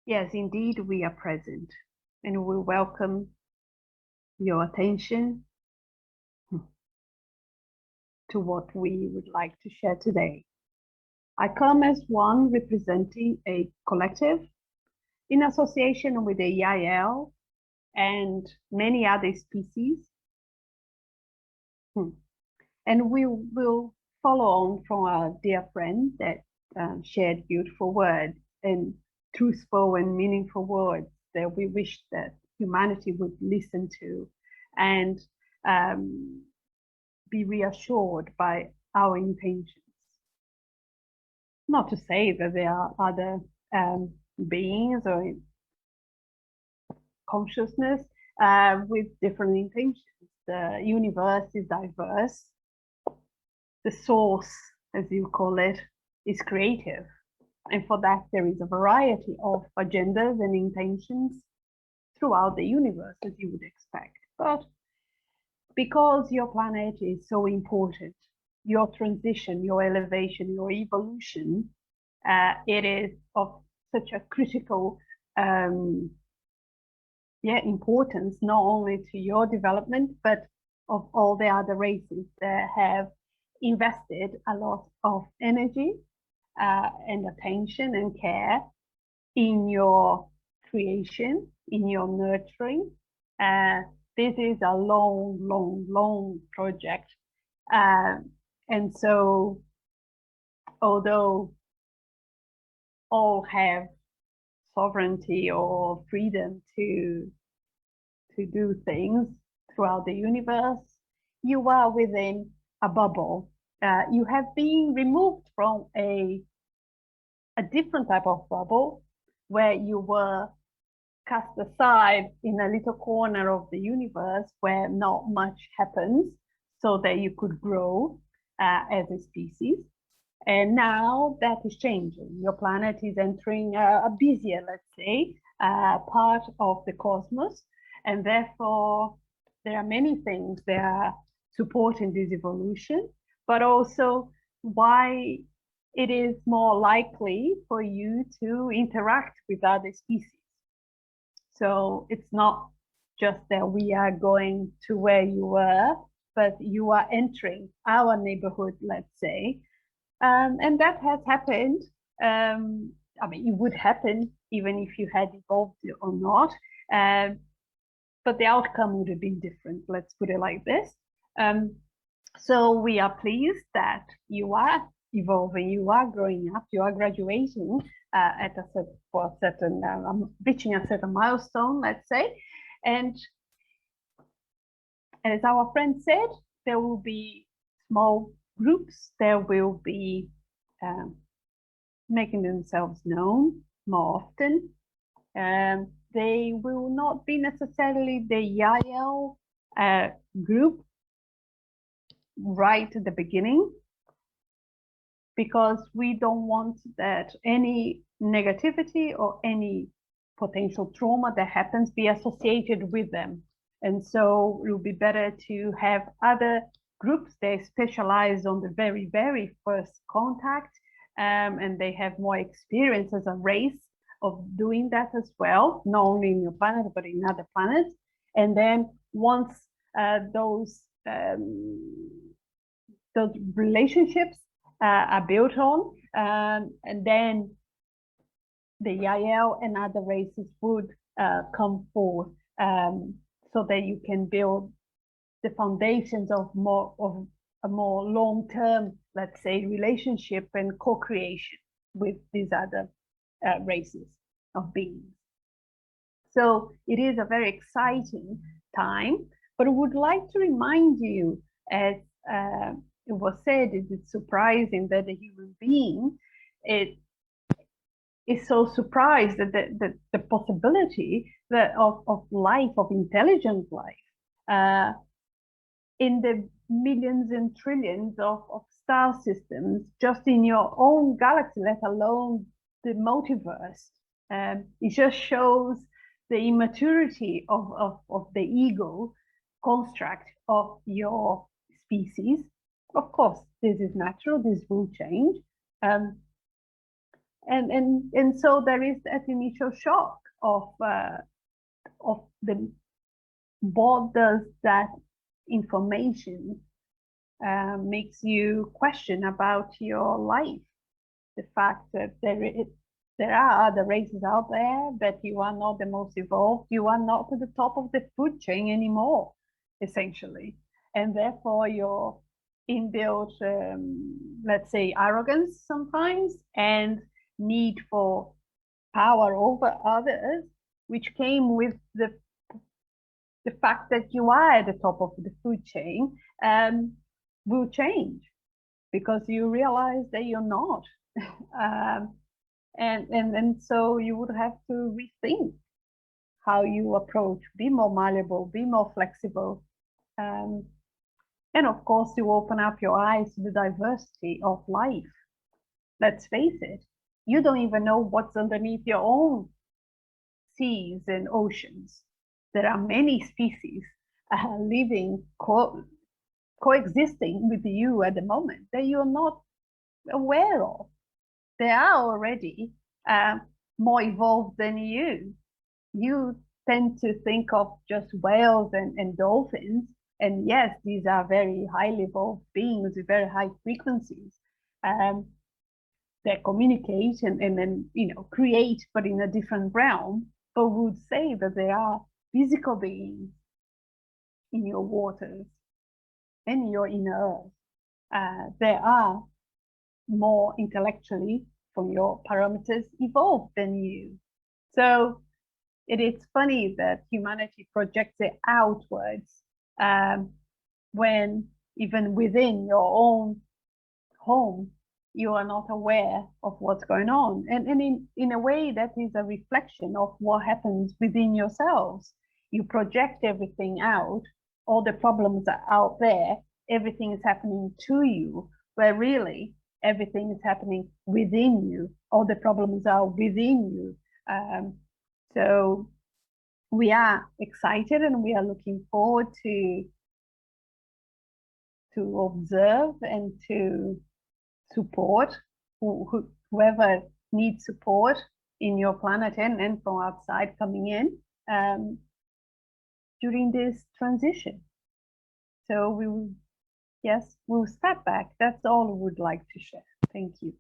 Yes, indeed, we are present, and we welcome your attention to what we would like to share today. I come as one representing a collective in association with the YahYel and many other species. And we will follow on from our dear friend that shared beautiful words and truthful and meaningful words that we wish that humanity would listen to and be reassured by our intentions. Not to say that there are other beings or consciousness with different intentions. The universe is diverse. The source, as you call it, is creative. And for that, there is a variety of agendas and intentions throughout the universe, as you would expect. But because your planet is so important, your transition, your elevation, your evolution, it is of such a critical importance, not only to your development, but of all the other races that have invested a lot of energy and attention and care in your creation, in your nurturing. This is a long, long, long project. And so, although all have sovereignty or freedom to do things throughout the universe, you are within a bubble. You have been removed from a different type of bubble where you were cast aside in a little corner of the universe where not much happens so that you could grow as a species. And now that is changing. Your planet is entering a busier, let's say, part of the cosmos. And therefore, there are many things that are supporting this evolution, but also why it is more likely for you to interact with other species. So it's not just that we are going to where you were, but you are entering our neighborhood, let's say. And that has happened. I mean, it would happen even if you had evolved or not. But the outcome would have been different, let's put it like this. So we are pleased that you are evolving, you are growing up, you are graduating at a certain, reaching a certain milestone, let's say. And as our friend said, there will be small groups, there will be making themselves known more often. They will not be necessarily the YahYel group right at the beginning, because we don't want that any negativity or any potential trauma that happens be associated with them. And so it will be better to have other groups that specialize on the very, very first contact, and they have more experience as a race of doing that as well, not only in your planet, but in other planets. And then once those relationships are built on, and then the YahYel and other races would come forth, so that you can build the foundations of a more long-term, let's say, relationship and co-creation with these other races of beings. So it is a very exciting time, but I would like to remind you, as it was said, it is surprising that a human being is so surprised that the possibility that of life, of intelligent life, in the millions and trillions of star systems, just in your own galaxy, let alone the multiverse. It just shows the immaturity of the ego construct of your species. Of course, this is natural, this will change. And so there is that initial shock of the what does that information makes you question about your life. The fact that there are other races out there, that you are not the most evolved, you are not at the top of the food chain anymore, essentially. And therefore your inbuilt, let's say, arrogance sometimes and need for power over others, which came with the fact that you are at the top of the food chain, will change because you realize that you're not. And so you would have to rethink how you approach, be more malleable, be more flexible. And of course, you open up your eyes to the diversity of life. Let's face it, you don't even know what's underneath your own seas and oceans. There are many species living, coexisting with you at the moment that you're not aware of. They are already more evolved than you. You tend to think of just whales and dolphins. And yes, these are very highly evolved beings with very high frequencies that communicate and then, you know, create, but in a different realm. But would say that they are physical beings in your waters and your inner earth. They are more intellectually, from your parameters, evolved than you. So it is funny that humanity projects it outwards when even within your own home, you are not aware of what's going on. And in a way, that is a reflection of what happens within yourselves. You project everything out, all the problems are out there, everything is happening to you, where really everything is happening within you. All the problems are within you. So we are excited and we are looking forward to observe and to support whoever needs support in your planet and from outside coming in during this transition. So we will, yes, we'll step back. That's all we would like to share. Thank you.